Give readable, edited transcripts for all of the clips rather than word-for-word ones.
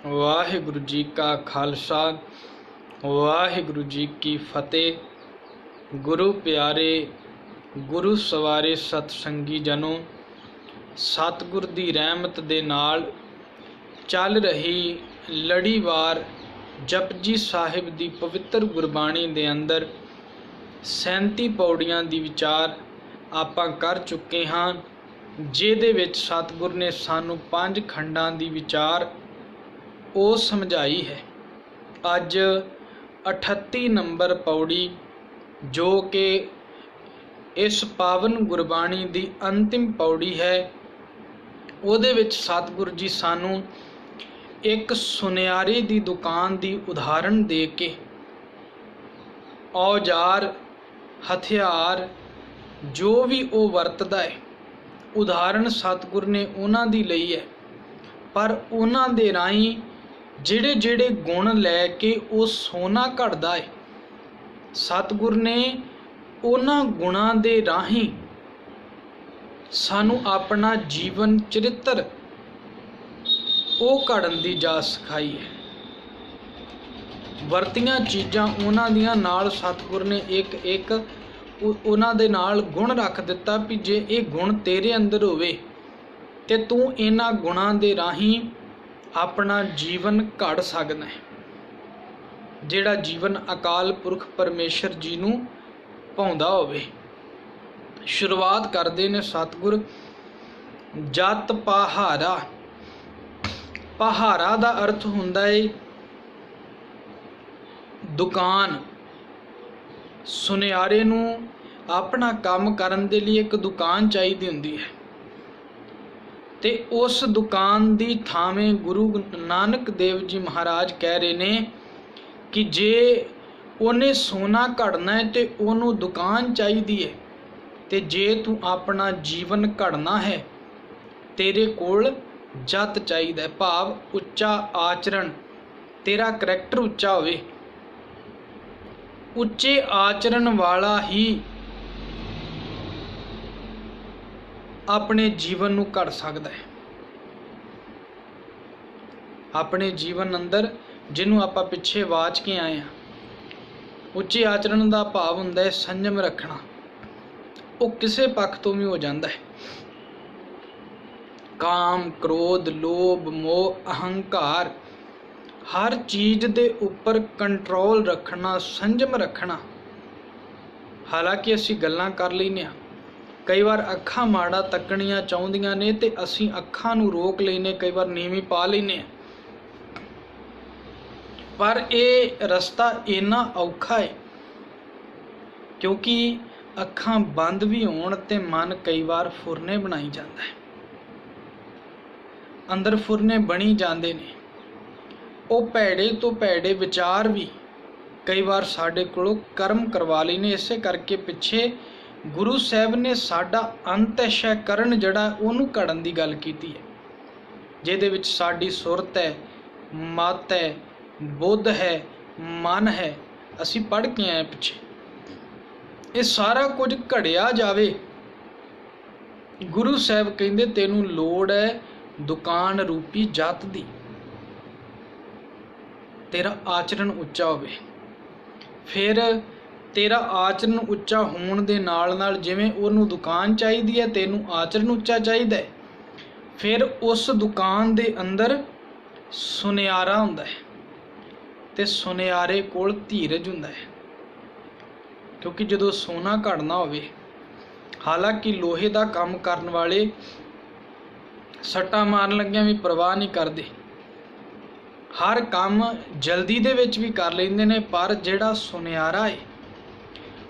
वाहिगुरु जी का खालसा वाहिगुरु जी की फतेह। गुरु प्यारे गुरु सवारे सतसंगी जनों, सतगुर दी रहमत दे नाल चल रही लड़ीवार जपजी साहिब दी पवित्र गुरबाणी दे अंदर 37 पौड़ियां दी विचार आपां कर चुके हाँ, जिहदे विच सतगुर ने सानू 5 खंडां दी विचार ਉਹ ਸਮਝਾਈ है। अज 38 नंबर पौड़ी जो कि इस पावन गुरबाणी दी अंतिम पौड़ी है, ਉਹਦੇ ਵਿੱਚ सतगुर जी सानू एक सुनियारे दी दुकान दी उदाहरण दे के औजार हथियार जो भी वो वरतदा है, उदाहरण सतगुर ने उन्हां दी लई है, पर उन्हां दे राही ਜਿਹੜੇ ਜਿਹੜੇ ਗੁਣ ਲੈ ਕੇ ਉਹ ਸੋਨਾ ਘੜਦਾ ਹੈ, ਸਤਿਗੁਰ ਨੇ ਉਹਨਾਂ ਗੁਣਾਂ ਦੇ ਰਾਹੀਂ ਸਾਨੂੰ ਆਪਣਾ ਜੀਵਨ ਚਰਿੱਤਰ ਉਹ ਘੜਨ ਦੀ ਜਾਚ ਸਿਖਾਈ ਹੈ। ਵਰਤੀਆਂ ਚੀਜ਼ਾਂ ਉਹਨਾਂ ਦੀਆਂ ਨਾਲ ਸਤਿਗੁਰ ਨੇ ਇੱਕ ਇੱਕ ਉਹਨਾਂ ਦੇ ਨਾਲ ਗੁਣ ਰੱਖ ਦਿੱਤਾ ਵੀ ਜੇ ਇਹ ਗੁਣ ਤੇਰੇ ਅੰਦਰ ਹੋਵੇ ਤੇ ਤੂੰ ਇਹਨਾਂ ਗੁਣਾਂ ਦੇ ਰਾਹੀਂ अपना जीवन घड़ सकदा है, जिहड़ा जीवन अकाल पुरख परमेश्वर जी नूं भाउंदा होवे। शुरुआत करदे ने सतगुर जत पहारा। पहारा दा अर्थ हुंदा है दुकान। सुनियारे नूं अपना काम करन दे लई एक दुकान चाहीदी हुंदी है, ते उस दुकान दी थावें गुरु नानक देव जी महाराज कह रहे ने कि जे उन्हें सोना घड़ना है तो उन्होंने दुकान चाहिए है, ते जे तू अपना जीवन घड़ना है तेरे कोल जत चाहिए। भाव उच्चा आचरण, तेरा करैक्टर उच्चा होवे। उच्चे आचरण वाला ही अपने जीवन नूं घड़ सकदा है। अपने जीवन अंदर जिन्हों आपां पिछे वाच के आए हैं, उच्चे आचरण का भाव हुंदा है संयम रखना। वो किसी पक्ष तो भी हो जाता है। काम क्रोध लोभ मोह अहंकार हर चीज़ दे उपर कंट्रोल रखना, संयम रखना। हालांकि असीं गल्लां कर लैने आ, कई बार अखां माड़ा तकणियां चाहुंदियां ने ते असीं अखां नूं रोक लैने, कई बार नीवी पा लैने। पर यह रस्ता इन्ना औखा है क्योंकि अखां बंद भी होण ते मन कई बार फुरने बनाई जाता है, अंदर फुरने बनी जाते ने। वो भैड़े तो भैड़े विचार भी कई बार साडे कोलों कर्म करवा लैने। इसे करके पिछे गुरु साहब ने साडा अंतःशयकरण जड़ा उहनूं घड़न दी गल कीती है, जिहदे विच साडी सुरत है, मत है, बुद्ध है, मन है। असीं पढ़ के आए पिछे, ये सारा कुछ घड़िया जावे। गुरु साहब कहंदे तैनूं लोड़ है दुकान रूपी जत दी, तेरा आचरण उच्चा होवे। फिर तेरा आचरण उच्चा होने दे नाल नाल जिवें उहनूं दुकान चाहिदी है, तैनूं आचरण उच्चा चाहिदा है। फिर उस दुकान दे अंदर सुनियारा हुंदा है, ते सुनियारे कोल धीरज हुंदा है। क्योंकि जदों सोना घड़ना होवे, हालांकि लोहे दा काम करन वाले सट्टा मारन लग्गियां भी परवाह नहीं करदे, हर काम जल्दी दे विच भी कर लैंदे ने। पर जिहड़ा सुनियारा है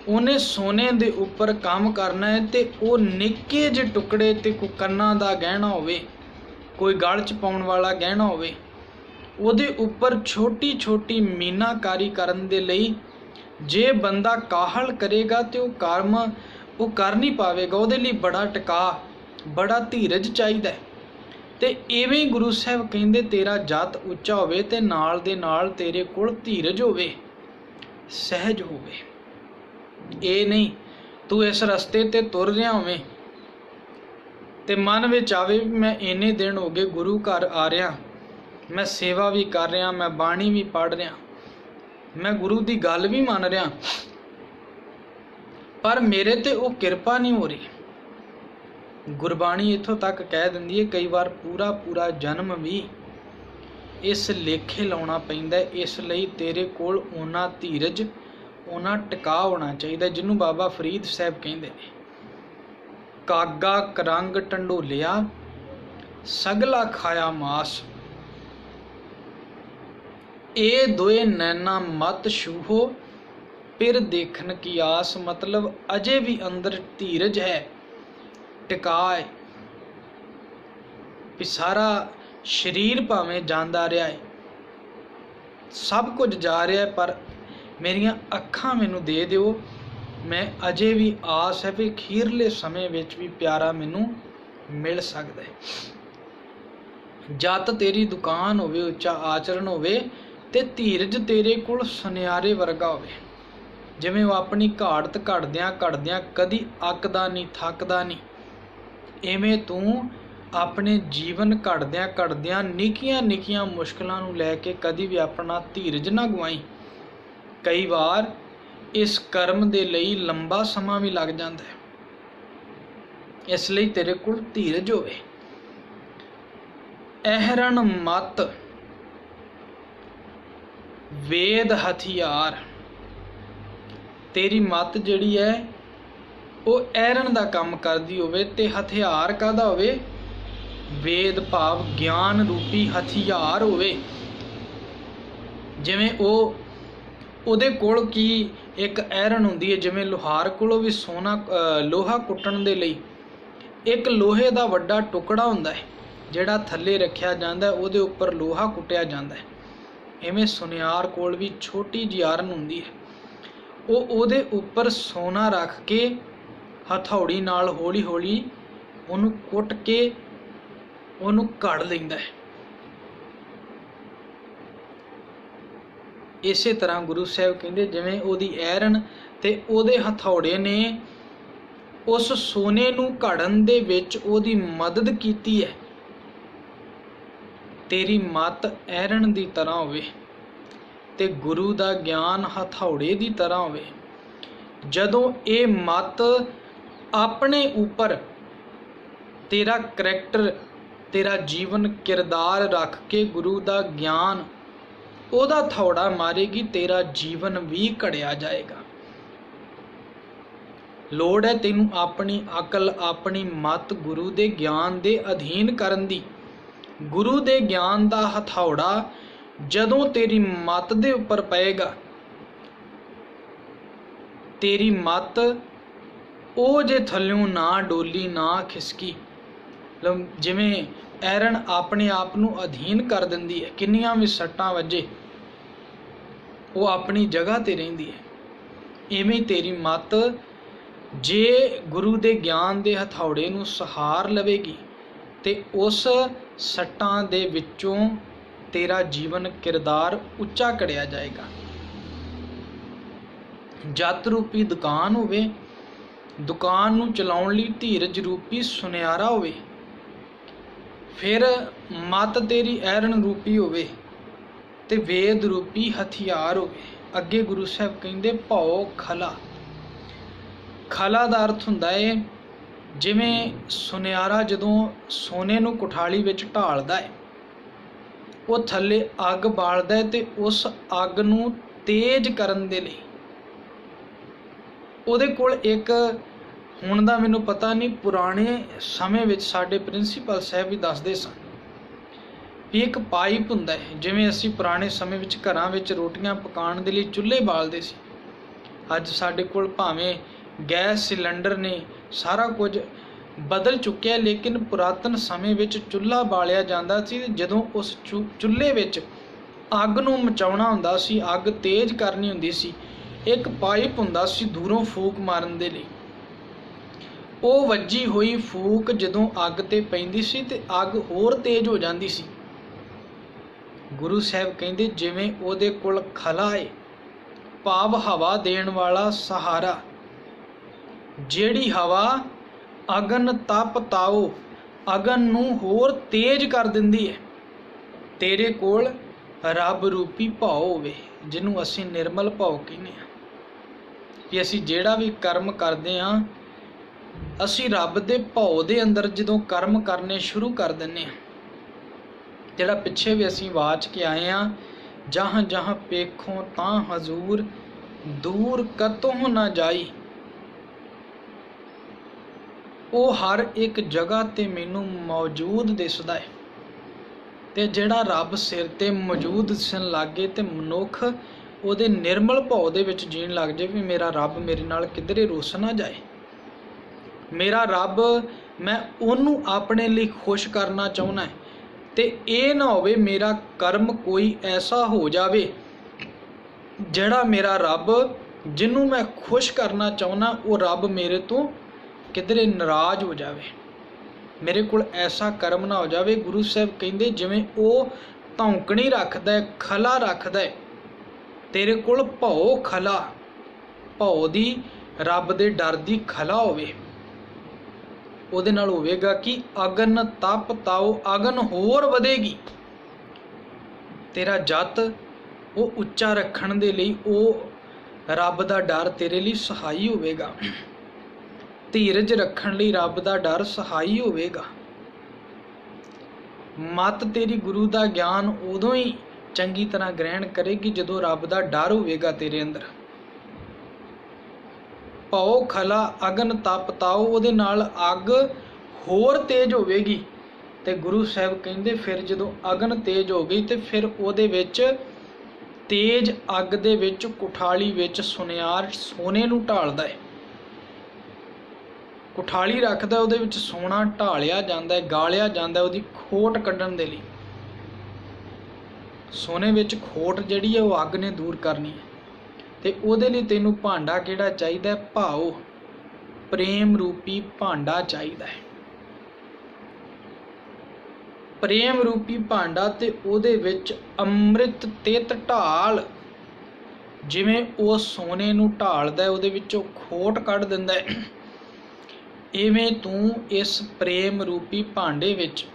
उन्हें सोने दे उपर काम करना है, तो वो निक्के जे टुकड़े ते कोई कन्नां दा गहना होवे, कोई गल च पाउण वाला गहना होवे, उहदे उपर छोटी छोटी मीनाकारी करन दे लई जे बंदा काहल करेगा तो वो कर्म वो कर नहीं पावेगा। उहदे लई बड़ा टिका बड़ा धीरज चाहिदा है। ते इवें गुरु साहब कहंदे तेरा जत उच्चा होवे ते नाल दे नाल तेरे कोल धीरज होवे, सहज होवे। ये नहीं तू इस रस्ते ते तुर रहा होवे ते मन विच आवे मैं इन्ने दिन हो गए गुरु घर आ रहा, मैं सेवा भी कर रहा, मैं बाणी भी पढ़ रहा, मैं गुरु की गल भी मन रहा, पर मेरे ते वो किरपा नहीं हो रही। गुरबाणी इत्थों तक कह दिंदी है कई बार पूरा पूरा जन्म भी इस लेखे लाउणा पैंदा। इसलिए तेरे कोल उन्ना धीरज, उन्ना टिका होना चाहिए, जिन्हों बाबा फरीद साहब कहते हैं, कागा करंग ढंडोलिया सगला खाया मास, ए दोए नैना मत छूहो फिर देखन की आस। मतलब अजे भी अंदर धीरज है, टिका है, भी सारा शरीर भावें जांदा रहा है, सब कुछ जा रहा है, पर मेरियां अखां मैनू दे दिओ, मैं अजे भी आस है भी खीरले समय विच भी प्यारा मैनू मिल सकता है। जत तेरी दुकान होवे, उच्चा आचरण होवे, ते धीरज तेरे कोल सुनियारे वर्गा होवे। जिवें वो अपनी घाड़त घड़द्यां घड़द्यां कदी अकदा नहीं, थकदा नहीं, इवें तू अपने जीवन घड़द्यां घड़द्यां निक्कियां निक्कियां मुश्किलों नूं लैके कदी भी अपना धीरज ना गवाई। कई बार इस कर्म दे लई लंबा समा भी लग जाता है, इसलिए तेरे कोल धीरज होवे। अहरण मत वेद हथियार, तेरी मत जिहड़ी है वो अहरण दा काम करदी होवे, ते हथियार काहदा होवे, वेद भाव ज्ञान रूपी हथियार होवे। जिवें ਉਹਦੇ कोल की एक अहरण हुंदी है, जिवें लोहार कोलों भी सोना लोहा कुट्टण दे लई एक लोहे दा वड्डा टुकड़ा हुंदा है, जिहड़ा थल्ले रखिया जांदा है, ਉਹਦੇ ਉੱਪਰ लोहा कुटिया जांदा है। इवें सुनियार कोल भी छोटी जी आरन हुंदी है, ਉਹਦੇ ਉੱਪਰ सोना रख के हथौड़ी नाल हौली हौली ਉਹਨੂੰ कुट के ਉਹਨੂੰ ਘੜ ਲੈਂਦਾ है। इसे तरह गुरु साहब कहते जिवें ਉਹਦੀ ਐਰਨ ते ਉਹਦੇ हथौड़े ने उस सोने नूं घड़न दे विच ਉਹਦੀ मदद कीती है। तेरी मत ਐਰਨ दी तरह होवे ते गुरु दा ज्ञान हथौड़े दी तरह होवे। जदों ये मत अपने ऊपर तेरा करैक्टर, तेरा जीवन किरदार रख के गुरु दा ज्ञान ਉਹਦਾ थौड़ा मारेगी, तेरा जीवन भी घड़िया जाएगा। लोड़ है तेनू अपनी अकल, अपनी मत गुरु दे ज्ञान दे अधीन करन दी। गुरु दे ज्ञान दा हथौड़ा जदों तेरी मत दे उपर पएगा, तेरी मत ओ जे थल्लों ना डोली ना खिसकी, जिवें ऐरन अपने आप नूं अधीन कर दिंदी है, किन्नियां भी सट्टां वजे वो अपनी जगह ते रहिंदी है। इवें तेरी मत जे गुरु दे ज्ञान दे हथौड़े नूं सहार लवेगी ते उस सट्टां दे विचों तेरा जीवन किरदार उच्चा कढ़िया जाएगा। जत रूपी दुकान होवे, दुकान नूं चलाउण लई धीरज रूपी सुनियारा होवे, फिर मत तेरी ऐरन रूपी होवे ते वेद रूपी हथियार होवे। अगे गुरु साहब कहंदे भौ खला, खला दा अर्थ हुंदा है जिवें सुनियारा जदों सोने नूं कुठाली विच ढालदा है, वो थल्ले अग बालदा है ते उस अग नूं तेज करन दे लई ਉਹਦੇ ਕੋਲ एक हुण दा मैनूं पता नहीं, पुराने समय विच साडे प्रिंसीपल साहब भी दसदे सन भी एक पाइप हुंदा है, जिवें असीं पुराने समय विच घरां विच रोटियां पकाउण दे लई चुल्हे बालदे सी। अज साडे कोल भावें गैस सिलेंडर ने, सारा कुछ बदल चुक्या, लेकिन पुरातन समय विच चुल्हा बालिया जांदा सी। जदों उस चुल्हे विच अग नूं मचाउणा हुंदा सी, अग तेज करनी हुंदी सी, एक पाइप हुंदा सी दूरों फूक मारन दे लई। ਉਹ ਵੱਜੀ ਹੋਈ ਫੂਕ ਜਦੋਂ ਅੱਗ ਤੇ ਪੈਂਦੀ ਸੀ ਤੇ ਅੱਗ ਹੋਰ ਤੇਜ਼ ਹੋ ਜਾਂਦੀ ਸੀ। ਗੁਰੂ ਸਾਹਿਬ ਕਹਿੰਦੇ ਜਿਵੇਂ ਉਹਦੇ ਕੋਲ ਖਲਾ ਹੈ, ਭਾਵ ਹਵਾ ਦੇਣ ਵਾਲਾ ਸਹਾਰਾ, ਜਿਹੜੀ ਹਵਾ ਅਗਨ ਤਪ ਤਾਓ, ਅਗਨ ਨੂੰ ਹੋਰ ਤੇਜ਼ ਕਰ ਦਿੰਦੀ ਹੈ। तेरे कोल रब रूपी भाव होवे, जिन्हों असी निर्मल भाव कहने आ कि असी ਜਿਹੜਾ भी कर्म करते हाँ असी रब के भाव के अंदर जो कर्म करने शुरू कर दिंने जिहड़ा पिछे भी असी वाच के आए हाँ, जहाँ जहाँ पेखों तां हजूर दूर कतों ना जाई, वो हर एक जगह ते मैनू मौजूद दिसदा है। ते जिहड़ा रब सिर ते मौजूद दिसन लग गए तो मनुख ਉਹਦੇ निर्मल भाव ਦੇ ਵਿੱਚ जीण लग जाए भी मेरा रब मेरे नाल किधरे रुस ना जाए, मेरा रब मैं ਉਹਨੂੰ ਆਪਣੇ ਲਈ खुश करना चाहुंदा है, ते ਇਹ ना होवे मेरा कर्म कोई ऐसा हो जावे ਜਿਹੜਾ मेरा रब जिन्हों मैं खुश करना चाहुंदा वो रब मेरे तो किधरे नाराज हो जावे, मेरे को ऐसा कर्म ना हो जावे। गुरु साहब कहते जिवें वो धौंकनी रखदा है, खला रखदा है, तेरे कोल भाव खला, भाव दी रब दे डर दी खला होवे, ਉਹਦੇ ਨਾਲ ਹੋਵੇਗਾ कि अगन तप ताओ अगन होर ਵਧੇਗੀ, तेरा जत वो उच्चा रखण दे लई ਉਹ रब दा डर तेरे लिए सहाई होवेगा, धीरज रखण लई रब दा डर सहाई होवेगा। मत तेरी गुरु दा ज्ञान उदों ही चंगी तरह ग्रहण करेगी जदों रब दा डर होवेगा तेरे अंदर। भाओ खला अगन तप ताओ, ਉਹਦੇ ਨਾਲ अग होर तेज होवेगी। ते गुरु साहब कहंदे फिर जदों अगन तेज हो गई ते फिर ਉਹਦੇ ਵਿੱਚ तेज अग दे विच कुठाली विच सुनियार सोने नूं ढालदा है, कुठाली रखदा ਉਹਦੇ ਵਿੱਚ सोना ढालिया जांदा है, गालिया जांदा है ਉਹਦੀ खोट कड्ढण दे लई। सोने विच खोट जिहड़ी है वो अग ने दूर करनी है, ते ਉਹਦੇ ਲਈ ਤੈਨੂੰ ਭਾਂਡਾ ਕਿਹੜਾ ਚਾਹੀਦਾ है? भाओ प्रेम रूपी भांडा चाहिदा है, प्रेम रूपी भांडा, ते ਉਹਦੇ ਵਿੱਚ ਅੰਮ੍ਰਿਤ ਤਿਤ ਢਾਲ, ਜਿਵੇਂ ਉਹ ਸੋਨੇ ਨੂੰ ਢਾਲਦਾ ਉਹਦੇ ਵਿੱਚੋਂ ਖੋਟ ਕੱਢ ਦਿੰਦਾ ਹੈ, ਇਵੇਂ ਤੂੰ ਇਸ ਪ੍ਰੇਮ ਰੂਪੀ ਭਾਂਡੇ ਵਿੱਚ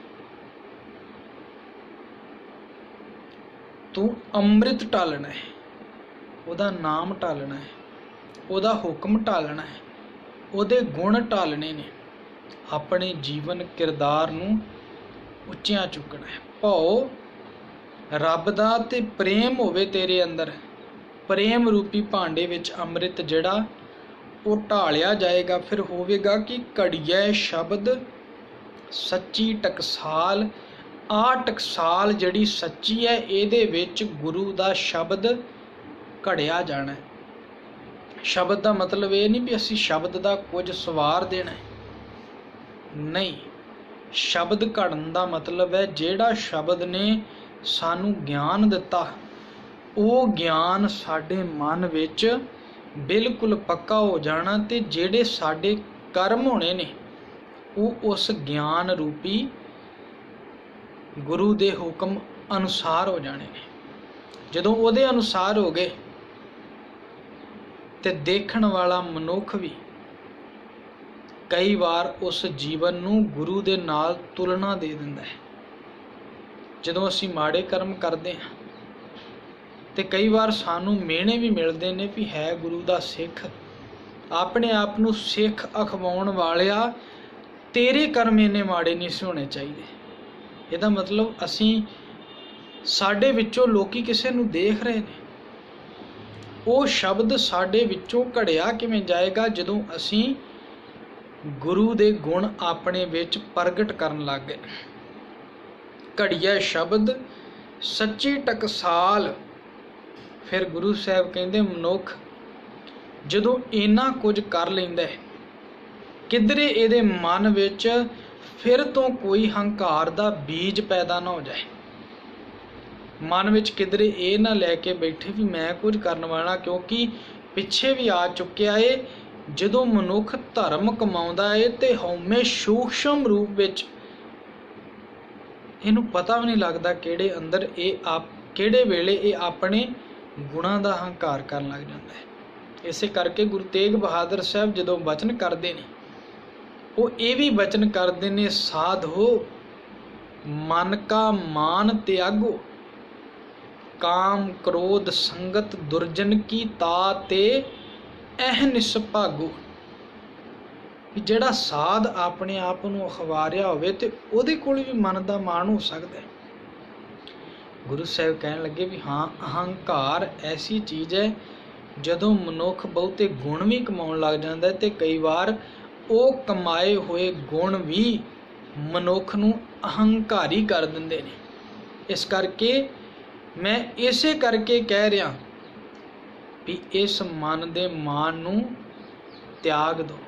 तू अमृत ढालना है, ਉਹਦਾ नाम ढालना है, ਉਹਦਾ हुक्म ढालना है, ਉਹਦੇ गुण ढालने ने, अपने जीवन किरदार नूं ਉੱਚਿਆਂ चुकना है। भाओ रब दा ते प्रेम होवे तेरे अंदर, प्रेम रूपी भांडे विच अमृत जिहड़ा वो ढालिया जाएगा, फिर होवेगा कि घड़िया शब्द सच्ची टकसाल। आ टकसाल जिहड़ी सच्ची है इहदे विच गुरु दा शब्द घड़िया जाना है। शब्द का मतलब ये नहीं भी असी शब्द का कुछ सवार देना है, नहीं, शब्द घड़न का मतलब है जिहड़ा शब्द ने सानू ज्ञान दिता वो ज्ञान साडे मन विच बिल्कुल पक्का हो जाना, ते जिहड़े साडे कर्म होने ने वो उस ज्ञान रूपी गुरु दे हुक्म अनुसार हो जाने ने। जदों उहदे अनुसार हो गए ते देखण वाला मनुख भी कई बार उस जीवन नूं गुरु दे नाल तुलना दे दिंदा है। जदों असीं माड़े कर्म करते हैं ते कई बार सानू मेहणे भी मिलते ने भी है गुरु दा सिख, अपने आप नूं सिख अखवाउण वालिया तेरे कर्म इन्ने माड़े नहीं सी होने चाहिए। ਇਹਦਾ मतलब ਅਸੀਂ ਸਾਡੇ ਵਿੱਚੋਂ ਲੋਕੀ ਕਿਸੇ ਨੂੰ ਦੇਖ ਰਹੇ ਨੇ, ਉਹ ਸ਼ਬਦ ਸਾਡੇ ਵਿੱਚੋਂ ਘੜਿਆ ਕਿਵੇਂ ਜਾਏਗਾ ਜਦੋਂ ਅਸੀਂ ਗੁਰੂ ਦੇ ਗੁਣ ਆਪਣੇ ਵਿੱਚ ਪ੍ਰਗਟ ਕਰਨ ਲੱਗ ਗਏ। ਘੜਿਆ ਸ਼ਬਦ ਸੱਚੀ ਟਕਸਾਲ। ਫਿਰ ਗੁਰੂ ਸਾਹਿਬ ਕਹਿੰਦੇ ਮਨੁੱਖ ਜਦੋਂ ਇੰਨਾ ਕੁਝ ਕਰ ਲੈਂਦਾ ਹੈ, ਕਿਧਰੇ ਇਹਦੇ ਮਨ ਵਿੱਚ फिर तो कोई हंकार दा बीज पैदा ना हो जाए, मन विच किधरे ये ना लैके बैठे भी मैं कुछ करने वाला, क्योंकि पिछे भी आ चुकिया है जदों मनुख धर्म कमाउंदा है ते हउमे सूक्ष्म रूप विच इहनूं पता भी नहीं लगता किहड़े अंदर ये आप किहड़े वेले ये अपने गुणां दा हंकार करन लग जाता है। इसे करके गुरु तेग बहादुर साहब जदों वचन करते हैं वो ये भी वचन करते ने, साध हो मन का मान त्यागो, काम क्रोध संगत दुर्जन की ताते अहनिस भागो। ਜਿਹੜਾ ਸਾਧ ਆਪਣੇ ਆਪ ਨੂੰ ਅਖਵਾਰਿਆ ਹੋਵੇ ਤੇ ਉਹਦੇ ਕੋਲ ਵੀ ਮਨ ਦਾ ਮਾਣ ਹੋ ਸਕਦਾ ਹੈ। ਗੁਰੂ ਸਾਹਿਬ ਕਹਿਣ ਲੱਗੇ ਵੀ ਹਾਂ, ਅਹੰਕਾਰ ਐਸੀ ਚੀਜ਼ ਹੈ ਜਦੋਂ ਮਨੁੱਖ ਬਹੁਤੇ ਗੁਣ ਵੀ ਕਮਾਉਣ ਲੱਗ ਜਾਂਦਾ ਤੇ ਕਈ ਵਾਰ ਉਹ ਕਮਾਏ ਹੋਏ ਗੁਣ ਵੀ ਮਨੁੱਖ ਨੂੰ ਅਹੰਕਾਰੀ ਕਰ ਦਿੰਦੇ ਨੇ। ਇਸ ਕਰਕੇ ਮੈਂ ਇਸੇ ਕਰਕੇ ਕਹਿ ਰਿਹਾ ਵੀ ਇਸ ਮਨ ਦੇ ਮਾਨ ਨੂੰ ਤਿਆਗ ਦਿਓ।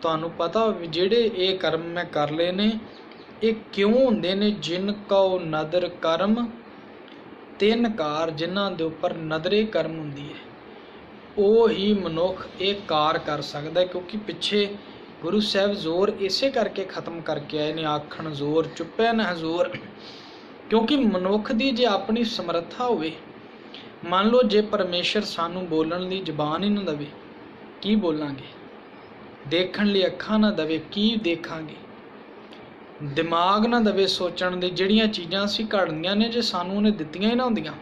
ਤੁਹਾਨੂੰ ਪਤਾ ਵੀ ਜਿਹੜੇ ਇਹ ਕਰਮ ਮੈਂ ਕਰ ਲਏ ਨੇ ਇਹ ਕਿਉਂ ਹੁੰਦੇ ਨੇ? ਜਿਨ ਕਉ ਨਦਰ ਕਰਮ ਤਿੰਨ ਕਾਰ, ਜਿਨ੍ਹਾਂ ਦੇ ਉੱਪਰ ਨਦਰੇ ਕਰਮ ਹੁੰਦੀ ਹੈ ਉਹ ਹੀ ਮਨੁੱਖ ਇਹ ਕਾਰ ਕਰ ਸਕਦਾ। ਕਿਉਂਕਿ ਪਿੱਛੇ ਗੁਰੂ ਸਾਹਿਬ ਜ਼ੋਰ ਇਸੇ ਕਰਕੇ ਖਤਮ ਕਰਕੇ ਆਏ ਨੇ, ਆਖਣ ਜ਼ੋਰ ਚੁੱਪਿਆ ਨਾ ਹਜ਼ੂਰ। ਕਿਉਂਕਿ ਮਨੁੱਖ ਦੀ ਜੇ ਆਪਣੀ ਸਮਰੱਥਾ ਹੋਵੇ, ਮੰਨ ਲਓ ਜੇ ਪਰਮੇਸ਼ਰ ਸਾਨੂੰ ਬੋਲਣ ਦੀ ਜ਼ਬਾਨ ਹੀ ਨਾ ਦੇਵੇ, ਕੀ ਬੋਲਾਂਗੇ? ਦੇਖਣ ਲਈ ਅੱਖਾਂ ਨਾ ਦੇਵੇ, ਕੀ ਦੇਖਾਂਗੇ? ਦਿਮਾਗ ਨਾ ਦੇਵੇ ਸੋਚਣ ਦੀ, ਜਿਹੜੀਆਂ ਚੀਜ਼ਾਂ ਅਸੀਂ ਘੜਨੀਆਂ ਨੇ ਜੇ ਸਾਨੂੰ ਉਹਨੇ ਦਿੱਤੀਆਂ ਹੀ ਨਾ ਹੁੰਦੀਆਂ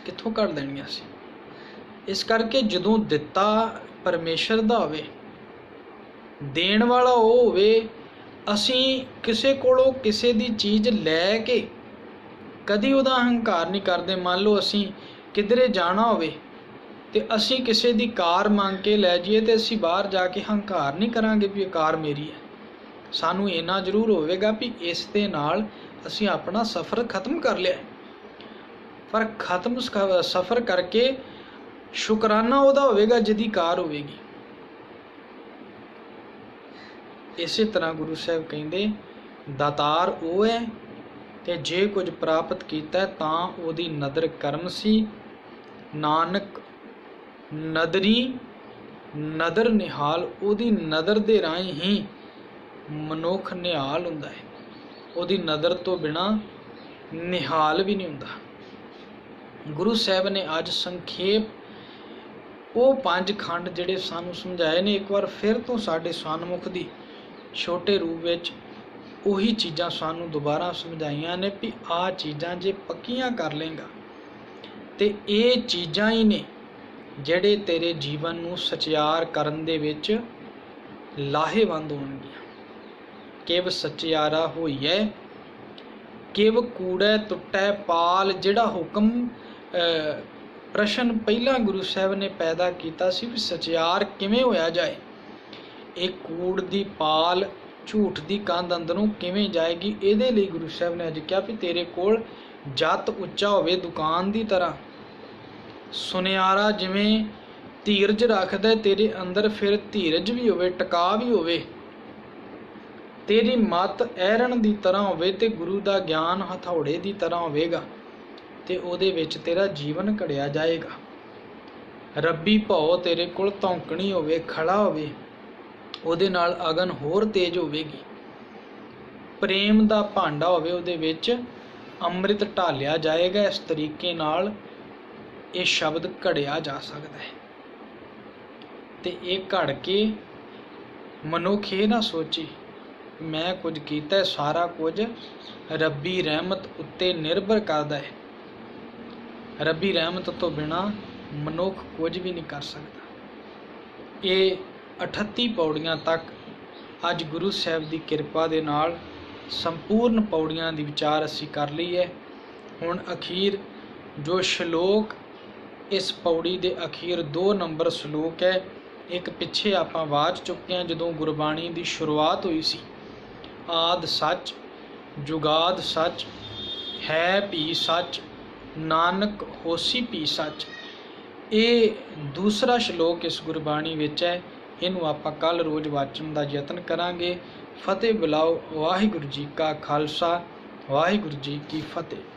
ਕਿੱਥੋਂ ਘੜ ਦੇਣੀਆਂ ਸੀ? ਇਸ ਕਰਕੇ ਜਦੋਂ ਦਿੱਤਾ ਪਰਮੇਸ਼ਰ ਦਾ ਹੋਵੇ, ਦੇਣ ਵਾਲਾ ਉਹ ਹੋਵੇ, ਅਸੀਂ ਕਿਸੇ ਕੋਲੋਂ ਕਿਸੇ ਦੀ ਚੀਜ਼ ਲੈ ਕੇ ਕਦੀ ਉਹਦਾ ਅਹੰਕਾਰ ਨਹੀਂ ਕਰਦੇ। ਮੰਨ ਲਓ ਅਸੀਂ ਕਿਧਰੇ ਜਾਣਾ ਹੋਵੇ ਤੇ ਅਸੀਂ ਕਿਸੇ ਦੀ ਕਾਰ ਮੰਗ ਕੇ ਲੈ ਜਾਈਏ ਤੇ ਅਸੀਂ ਬਾਹਰ ਜਾ ਕੇ ਹੰਕਾਰ ਨਹੀਂ ਕਰਾਂਗੇ ਵੀ ਇਹ ਕਾਰ ਮੇਰੀ ਹੈ। ਸਾਨੂੰ ਇੰਨਾ ਜ਼ਰੂਰ ਹੋਵੇਗਾ ਵੀ ਇਸ ਦੇ ਨਾਲ ਅਸੀਂ ਆਪਣਾ ਸਫ਼ਰ ਖਤਮ ਕਰ ਲਿਆ। ਪਰ ਖਤਮ ਸਫ਼ਰ ਕਰਕੇ ਸ਼ੁਕਰਾਨਾ ਉਹਦਾ ਹੋਵੇਗਾ ਜਿਹਦੀ ਕਾਰ ਹੋਵੇਗੀ। ਇਸੇ ਤਰ੍ਹਾਂ ਗੁਰੂ ਸਾਹਿਬ ਕਹਿੰਦੇ ਦਾਤਾਰ ਉਹ ਹੈ ਤੇ ਜੇ ਕੁਝ ਪ੍ਰਾਪਤ ਕੀਤਾ ਤਾਂ ਉਹਦੀ ਨਦਰ ਕਰਮ ਸੀ। ਨਾਨਕ ਨਦਰੀ ਨਦਰ ਨਿਹਾਲ, ਉਹਦੀ ਨਦਰ ਦੇ ਰਾਹੀਂ ਹੀ ਮਨੁੱਖ ਨਿਹਾਲ ਹੁੰਦਾ ਹੈ। ਉਹਦੀ ਨਦਰ ਤੋਂ ਬਿਨਾਂ ਨਿਹਾਲ ਵੀ ਨਹੀਂ ਹੁੰਦਾ। ਗੁਰੂ ਸਾਹਿਬ ਨੇ ਅੱਜ ਸੰਖੇਪ ਉਹ 5 ਖੰਡ ਜਿਹੜੇ ਸਾਨੂੰ ਸਮਝਾਏ ਨੇ ਇੱਕ ਵਾਰ ਫਿਰ ਤੋਂ ਸਾਡੇ ਸਨਮੁਖ ਦੀ ਛੋਟੇ ਰੂਪ ਵਿੱਚ ਉਹੀ ਚੀਜ਼ਾਂ ਸਾਨੂੰ ਦੁਬਾਰਾ ਸਮਝਾਈਆਂ ਨੇ ਵੀ ਆਹ ਚੀਜ਼ਾਂ ਜੇ ਪੱਕੀਆਂ ਕਰ ਲੇਗਾ ਤੇ ਇਹ ਚੀਜ਼ਾਂ ਹੀ ਨੇ ਜਿਹੜੇ ਤੇਰੇ ਜੀਵਨ ਨੂੰ ਸਚਿਆਰ ਕਰਨ ਦੇ ਵਿੱਚ ਲਾਹੇਵੰਦ ਹੋਣਗੀਆਂ। ਕਿਵ ਸਚਿਆਰਾ ਹੋਈਐ ਕਿਵ ਕੂੜੈ ਟੁੱਟੈ ਪਾਲ। ਜਿਹੜਾ ਹੁਕਮ ਪ੍ਰਸ਼ਨ ਪਹਿਲਾਂ ਗੁਰੂ ਸਾਹਿਬ ਨੇ ਪੈਦਾ ਕੀਤਾ ਸੀ ਵੀ ਸਚਿਆਰ ਕਿਵੇਂ ਹੋਇਆ ਜਾਏ, ਇਹ ਕੂੜ ਦੀ ਪਾਲ ਝੂਠ ਦੀ ਕੰਧ ਅੰਦਰੋਂ ਕਿਵੇਂ ਜਾਏਗੀ, ਇਹਦੇ ਲਈ ਗੁਰੂ ਸਾਹਿਬ ਨੇ ਅੱਜ ਕਿਹਾ ਵੀ ਤੇਰੇ ਕੋਲ ਜੱਤ ਉੱਚਾ ਹੋਵੇ ਦੁਕਾਨ ਦੀ ਤਰ੍ਹਾਂ, ਸੁਨਿਆਰਾ ਜਿਵੇਂ ਧੀਰਜ ਰੱਖਦਾ ਤੇਰੇ ਅੰਦਰ ਫਿਰ ਧੀਰਜ ਵੀ ਹੋਵੇ, ਟਿਕਾ ਵੀ ਹੋਵੇ, ਤੇਰੀ ਮੱਤ ਐਰਣ ਦੀ ਤਰ੍ਹਾਂ ਹੋਵੇ ਤੇ ਗੁਰੂ ਦਾ ਗਿਆਨ ਹਥੌੜੇ ਦੀ ਤਰ੍ਹਾਂ ਹੋਵੇਗਾ ਤੇ ਉਹਦੇ ਵਿੱਚ ਤੇਰਾ ਜੀਵਨ ਘੜਿਆ ਜਾਏਗਾ। ਰੱਬੀ ਭਉ ਤੇਰੇ ਕੋਲ ਧੌਂਕਣੀ ਹੋਵੇ, ਖੜਾ ਹੋਵੇ, ਉਹਦੇ ਨਾਲ ਅਗਨ ਹੋਰ ਤੇਜ਼ ਹੋਵੇਗੀ। ਪ੍ਰੇਮ ਦਾ ਭਾਂਡਾ ਹੋਵੇ, ਉਹਦੇ ਵਿੱਚ ਅੰਮ੍ਰਿਤ ਢਾਲਿਆ ਜਾਏਗਾ। ਇਸ ਤਰੀਕੇ ਨਾਲ ਇਹ ਸ਼ਬਦ ਘੜਿਆ ਜਾ ਸਕਦਾ ਹੈ ਤੇ ਇਹ ਘੜ ਕੇ ਮਨੁੱਖ ਇਹ ਨਾ ਸੋਚੇ ਮੈਂ ਕੁਝ ਕੀਤਾ, ਸਾਰਾ ਕੁਝ ਰੱਬੀ ਰਹਿਮਤ ਉੱਤੇ ਨਿਰਭਰ ਕਰਦਾ ਹੈ। ਰੱਬੀ ਰਹਿਮਤ ਤੋਂ ਬਿਨਾਂ ਮਨੁੱਖ ਕੁਝ ਵੀ ਨਹੀਂ ਕਰ ਸਕਦਾ। ਇਹ 38 ਪੌੜੀਆਂ ਤੱਕ ਅੱਜ ਗੁਰੂ ਸਾਹਿਬ ਦੀ ਕਿਰਪਾ ਦੇ ਨਾਲ ਸੰਪੂਰਨ ਪੌੜੀਆਂ ਦੀ ਵਿਚਾਰ ਅਸੀਂ ਕਰ ਲਈ ਹੈ। ਹੁਣ ਅਖੀਰ ਜੋ ਸ਼ਲੋਕ ਇਸ ਪੌੜੀ ਦੇ ਅਖੀਰ 2 ਨੰਬਰ ਸ਼ਲੋਕ ਹੈ, ਇੱਕ ਪਿੱਛੇ ਆਪਾਂ ਵਾਚ ਚੁੱਕੇ ਹਾਂ ਜਦੋਂ ਗੁਰਬਾਣੀ ਦੀ ਸ਼ੁਰੂਆਤ ਹੋਈ ਸੀ। ਆਦ ਸੱਚ ਜੁਗਾਦ ਸੱਚ ਹੈ ਭੀ ਸੱਚ ਨਾਨਕ ਹੋਸੀ ਭੀ ਸੱਚ। ਇਹ ਦੂਸਰਾ ਸ਼ਲੋਕ ਇਸ ਗੁਰਬਾਣੀ ਵਿੱਚ ਹੈ। ਇਹਨੂੰ ਆਪਾਂ ਕੱਲ ਰੋਜ਼ ਵਾਚਣ ਦਾ ਯਤਨ ਕਰਾਂਗੇ। ਫਤਿਹ ਬੁਲਾਓ। ਵਾਹਿਗੁਰੂ ਜੀ ਕਾ ਖਾਲਸਾ, ਵਾਹਿਗੁਰੂ ਜੀ ਕੀ ਫਤਿਹ।